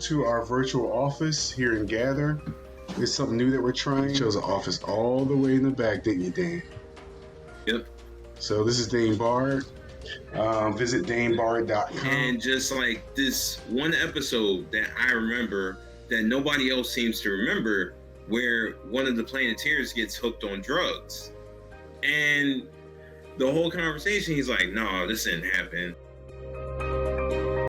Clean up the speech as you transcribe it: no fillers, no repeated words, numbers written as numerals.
to our virtual office here in Gather. It's something new that we're trying. It shows an office all the way in the back, didn't you, Dan? Yep. So this is Dane Bard. Visit danebard.com. And just like this one episode that I remember that nobody else seems to remember, where one of the Planeteers gets hooked on drugs. And the whole conversation, he's like, no, this didn't happen.